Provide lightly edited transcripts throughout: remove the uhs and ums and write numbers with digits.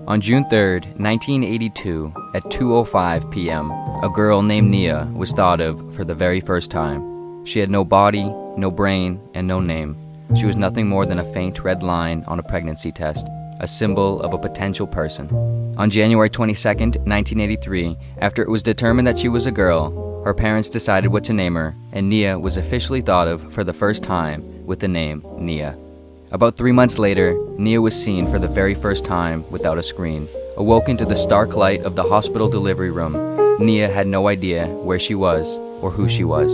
On June 3rd, 1982, at 2:05 p.m., a girl named Nia was thought of for the very first time. She had no body, no brain, and no name. She was nothing more than a faint red line on a pregnancy test, a symbol of a potential person. On January 22nd, 1983, after it was determined that she was a girl, her parents decided what to name her, and Nia was officially thought of for the first time with the name Nia. About 3 months later, Nia was seen for the very first time without a screen. Awoken to the stark light of the hospital delivery room, Nia had no idea where she was or who she was.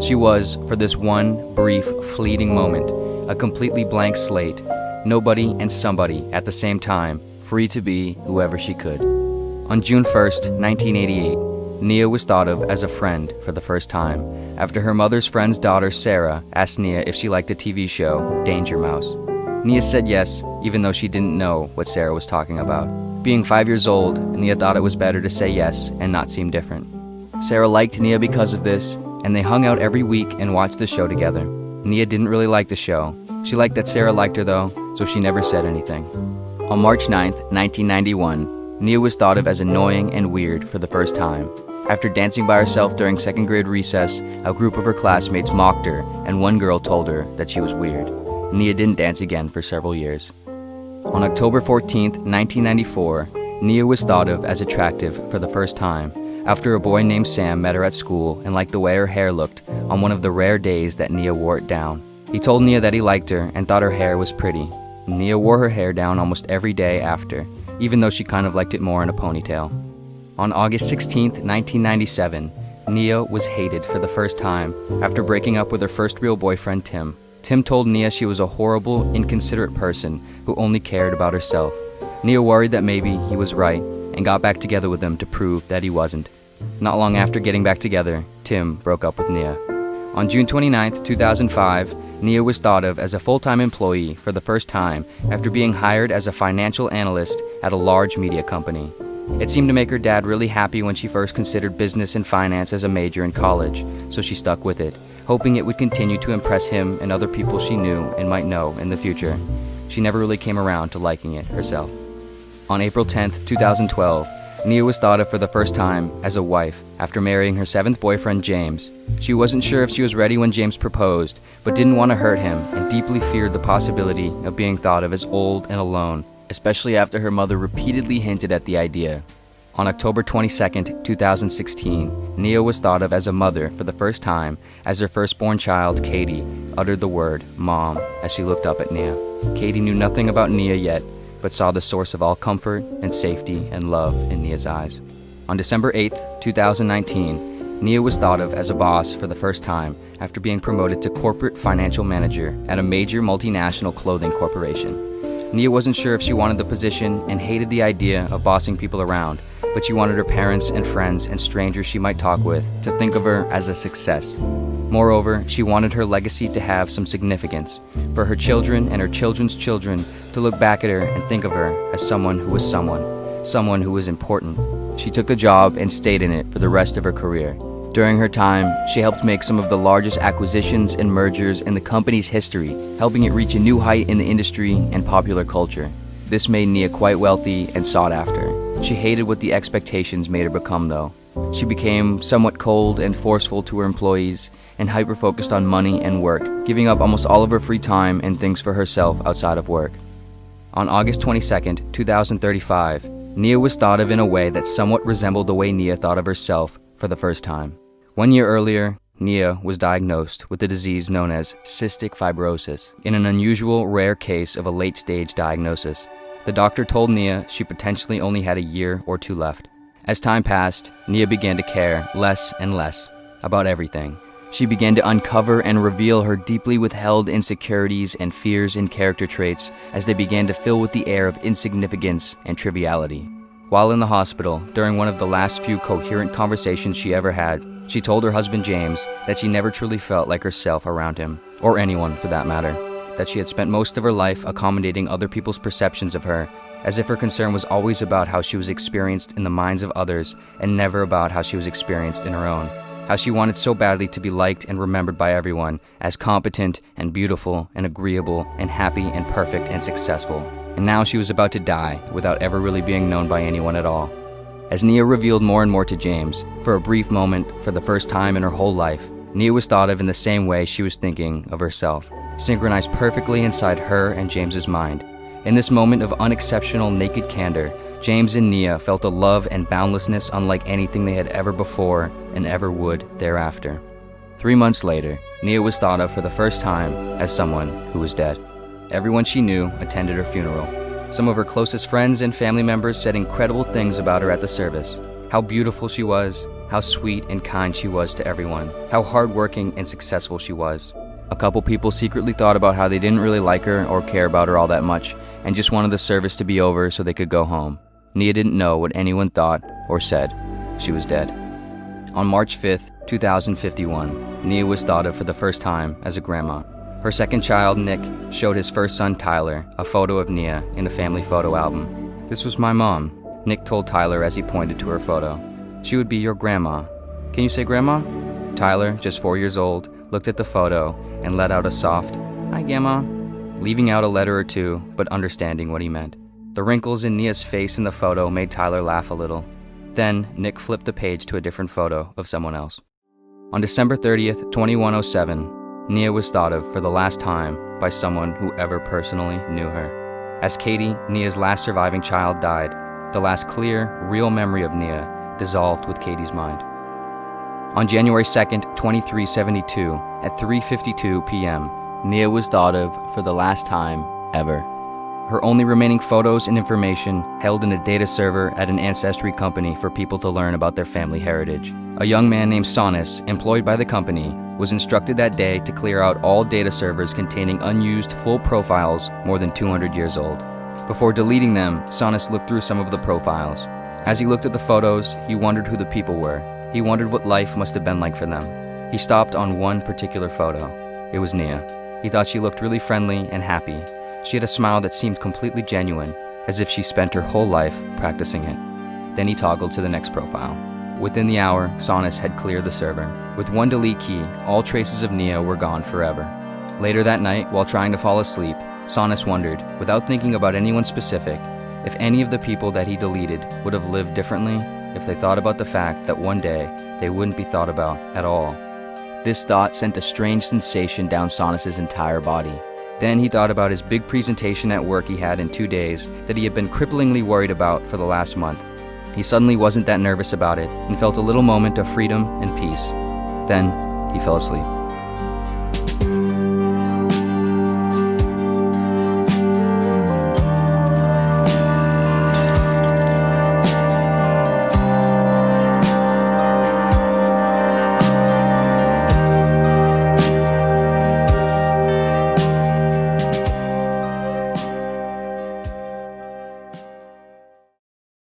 She was, for this one brief, fleeting moment, a completely blank slate, nobody and somebody at the same time, free to be whoever she could. On June 1st, 1988, Nia was thought of as a friend for the first time, after her mother's friend's daughter Sarah asked Nia if she liked the TV show Danger Mouse. Nia said yes, even though she didn't know what Sarah was talking about. Being 5 years old, Nia thought it was better to say yes and not seem different. Sarah liked Nia because of this, and they hung out every week and watched the show together. Nia didn't really like the show. She liked that Sarah liked her though, so she never said anything. On March 9th, 1991, Nia was thought of as annoying and weird for the first time. After dancing by herself during second grade recess, a group of her classmates mocked her, and one girl told her that she was weird. Nia didn't dance again for several years. On October 14th, 1994, Nia was thought of as attractive for the first time, after a boy named Sam met her at school and liked the way her hair looked on one of the rare days that Nia wore it down. He told Nia that he liked her and thought her hair was pretty. Nia wore her hair down almost every day after, even though she kind of liked it more in a ponytail. On August 16th, 1997, Nia was hated for the first time after breaking up with her first real boyfriend, Tim. Tim told Nia she was a horrible, inconsiderate person who only cared about herself. Nia worried that maybe he was right and got back together with him to prove that he wasn't. Not long after getting back together, Tim broke up with Nia. On June 29th, 2005, Nia was thought of as a full-time employee for the first time after being hired as a financial analyst at a large media company. It seemed to make her dad really happy when she first considered business and finance as a major in college, so she stuck with it, hoping it would continue to impress him and other people she knew and might know in the future. She never really came around to liking it herself. On April 10th, 2012, Nia was thought of for the first time as a wife after marrying her 7th boyfriend, James. She wasn't sure if she was ready when James proposed, but didn't want to hurt him and deeply feared the possibility of being thought of as old and alone, especially after her mother repeatedly hinted at the idea. On October 22nd, 2016, Nia was thought of as a mother for the first time as her firstborn child, Katie, uttered the word "Mom" as she looked up at Nia. Katie knew nothing about Nia yet, but saw the source of all comfort and safety and love in Nia's eyes. On December 8th, 2019, Nia was thought of as a boss for the first time after being promoted to corporate financial manager at a major multinational clothing corporation. Nia wasn't sure if she wanted the position and hated the idea of bossing people around, but she wanted her parents and friends and strangers she might talk with to think of her as a success. Moreover, she wanted her legacy to have some significance, for her children and her children's children to look back at her and think of her as someone who was someone who was important. She took the job and stayed in it for the rest of her career. During her time, she helped make some of the largest acquisitions and mergers in the company's history, helping it reach a new height in the industry and popular culture. This made Nia quite wealthy and sought after. She hated what the expectations made her become, though. She became somewhat cold and forceful to her employees and hyper-focused on money and work, giving up almost all of her free time and things for herself outside of work. On August 22nd, 2035, Nia was thought of in a way that somewhat resembled the way Nia thought of herself for the first time. 1 year earlier, Nia was diagnosed with a disease known as cystic fibrosis, in an unusual, rare case of a late-stage diagnosis. The doctor told Nia she potentially only had a year or two left. As time passed, Nia began to care less and less about everything. She began to uncover and reveal her deeply withheld insecurities and fears and character traits as they began to fill with the air of insignificance and triviality. While in the hospital, during one of the last few coherent conversations she ever had, she told her husband James that she never truly felt like herself around him, or anyone for that matter, that she had spent most of her life accommodating other people's perceptions of her, as if her concern was always about how she was experienced in the minds of others and never about how she was experienced in her own. How she wanted so badly to be liked and remembered by everyone as competent and beautiful and agreeable and happy and perfect and successful. and now she was about to die without ever really being known by anyone at all. As Nia revealed more and more to James, for a brief moment, for the first time in her whole life, Nia was thought of in the same way she was thinking of herself, synchronized perfectly inside her and James's mind. In this moment of unexceptional naked candor, James and Nia felt a love and boundlessness unlike anything they had ever before and ever would thereafter. 3 months later, Nia was thought of for the first time as someone who was dead. Everyone she knew attended her funeral. Some of her closest friends and family members said incredible things about her at the service. How beautiful she was, how sweet and kind she was to everyone, how hardworking and successful she was. A couple people secretly thought about how they didn't really like her or care about her all that much and just wanted the service to be over so they could go home. Nia didn't know what anyone thought or said. She was dead. On March 5th, 2051, Nia was thought of for the first time as a grandma. Her second child, Nick, showed his first son, Tyler, a photo of Nia in a family photo album. "This was my mom," Nick told Tyler as he pointed to her photo. "She would be your grandma. Can you say grandma?" Tyler, just 4 years old, looked at the photo and let out a soft, "Hi, Grandma," leaving out a letter or two, but understanding what he meant. The wrinkles in Nia's face in the photo made Tyler laugh a little. Then, Nick flipped the page to a different photo of someone else. On December 30th, 2107, Nia was thought of for the last time by someone who ever personally knew her. As Katie, Nia's last surviving child, died, the last clear, real memory of Nia dissolved with Katie's mind. On January 2nd, 2372, at 3:52 p.m., Nia was thought of for the last time ever. Her only remaining photos and information held in a data server at an ancestry company for people to learn about their family heritage. A young man named Sonis, employed by the company, was instructed that day to clear out all data servers containing unused full profiles more than 200 years old. Before deleting them, Sonis looked through some of the profiles. As he looked at the photos, he wondered who the people were. He wondered what life must have been like for them. He stopped on one particular photo. It was Nia. He thought she looked really friendly and happy. She had a smile that seemed completely genuine, as if she spent her whole life practicing it. Then he toggled to the next profile. Within the hour, Sonis had cleared the server. With one delete key, all traces of Nia were gone forever. Later that night, while trying to fall asleep, Sonis wondered, without thinking about anyone specific, if any of the people that he deleted would have lived differently if they thought about the fact that one day they wouldn't be thought about at all. This thought sent a strange sensation down Sonis's entire body. Then he thought about his big presentation at work he had in 2 days that he had been cripplingly worried about for the last month. He suddenly wasn't that nervous about it and felt a little moment of freedom and peace. Then he fell asleep.